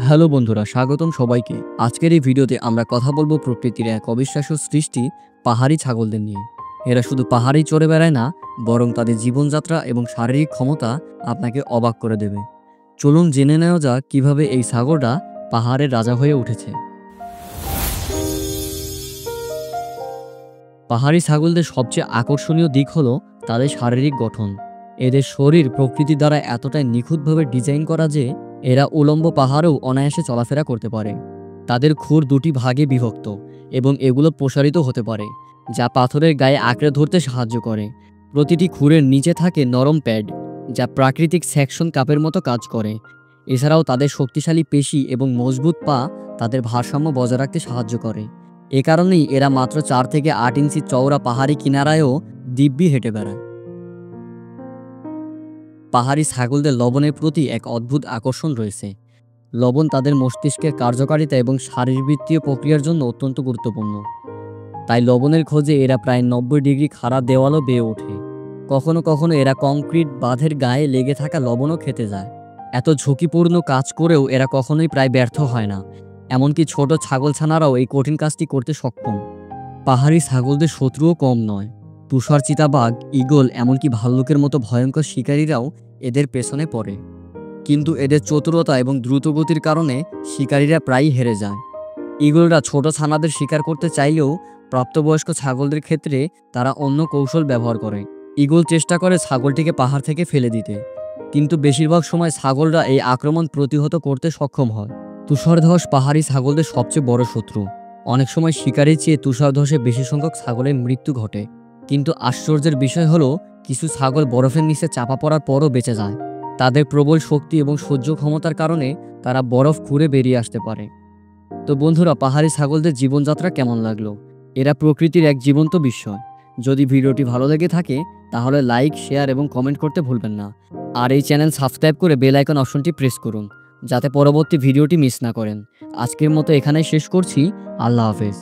Hello বন্ধুরা, স্বাগতম সবাইকে। আজকের এই ভিডিওতে আমরা কথা বলবো প্রকৃতির এক অবিশ্বাস্য সৃষ্টি পাহাড়ি ছাগলদের নিয়ে। এরা শুধু পাহাড়েই চড়ে বেড়ায় না, বরং তাদের জীবনযাত্রা এবং শারীরিক ক্ষমতা আপনাকে অবাক করে দেবে। চলুন জেনে নেওয়া যাক কিভাবে এই ছাগলটা পাহাড়ের রাজা হয়ে উঠেছে। পাহাড়ি ছাগলদের সবচেয়ে আকর্ষণীয় দিক হলো তাদের শারীরিক গঠন। এদের শরীর প্রকৃতি দ্বারা এতটাই নিখুঁতভাবে ডিজাইন করা যে এরা উলম্ব পাহাড়েও অনায়াসে চলাফেরা করতে পারে। তাদের খুর দুটি ভাগে বিভক্ত এবং এগুলো প্রসারিত হতে পারে, যা পাথরের গায়ে আঁকড়ে ধরতে সাহায্য করে। প্রতিটি খুরের নিচে থাকে নরম প্যাড, যা প্রাকৃতিক সেকশন কাপের মতো কাজ করে। এছাড়াও তাদের শক্তিশালী পেশি এবং মজবুত পা তাদের ভারসাম্য বজায় রাখতে সাহায্য করে। এ কারণেই এরা মাত্র 4 থেকে 8 ইঞ্চি চওড়া পাহাড়ি কিনারায়ও দিব্যি হেঁটে বেড়ায়। পাহাড়ি ছাগলদের লবণের প্রতি এক অদ্ভুত আকর্ষণ রয়েছে। লবণ তাদের মস্তিষ্কের কার্যকারিতা এবং শারীরবৃত্তীয় প্রক্রিয়ার জন্য অত্যন্ত গুরুত্বপূর্ণ। তাই লবণের খোঁজে এরা প্রায় 90 ডিগ্রি খাড়া দেওয়ালও বেয়ে ওঠে। কখনো কখনো এরা কংক্রিট বাঁধের গায়ে লেগে থাকা লবণও খেতে যায়। এত ঝুঁকিপূর্ণ কাজ করেও এরা কখনোই প্রায় ব্যর্থ হয় না। এমনকি ছোট ছাগলছানারাও এই কঠিন কাজটি করতে সক্ষম। পাহাড়ি ছাগলদের শত্রুও কম নয়। তুষার চিতাবাঘ, ঈগল, এমনকি ভাল্লুকের মতো ভয়ঙ্কর শিকারীরাও এদের পেছনে পড়ে। কিন্তু এদের চতুরতা এবং দ্রুতগতির কারণে শিকারীরা প্রায়ই হেরে যায়। ঈগলরা ছোট ছানাদের শিকার করতে চাইলেও প্রাপ্তবয়স্ক ছাগলদের ক্ষেত্রে তারা অন্য কৌশল ব্যবহার করে। ঈগল চেষ্টা করে ছাগলটিকে পাহাড় থেকে ফেলে দিতে, কিন্তু বেশিরভাগ সময় ছাগলরা এই আক্রমণ প্রতিহত করতে সক্ষম হয়। তুষারধস পাহাড়ি ছাগলদের সবচেয়ে বড় শত্রু। অনেক সময় শিকারের চেয়ে তুষারধসে বেশি সংখ্যক ছাগলের মৃত্যু ঘটে। কিন্তু আশ্চর্যের বিষয় হলো, কিছু ছাগল বরফের নিচে চাপা পড়ার পরও বেঁচে যায়। তাদের প্রবল শক্তি এবং সহ্য ক্ষমতার কারণে তারা বরফ খুঁড়ে বেরিয়ে আসতে পারে। তো বন্ধুরা, পাহাড়ি ছাগলদের জীবনযাত্রা কেমন লাগলো? এরা প্রকৃতির এক জীবন্ত বিস্ময়। যদি ভিডিওটি ভালো লেগে থাকে তাহলে লাইক, শেয়ার এবং কমেন্ট করতে ভুলবেন না। আর এই চ্যানেল সাবস্ক্রাইব করে বেল আইকন অপশনটি প্রেস করুন, যাতে পরবর্তী ভিডিওটি মিস না করেন। আজকের মতো এখানেই শেষ করছি। আল্লাহ হাফেজ।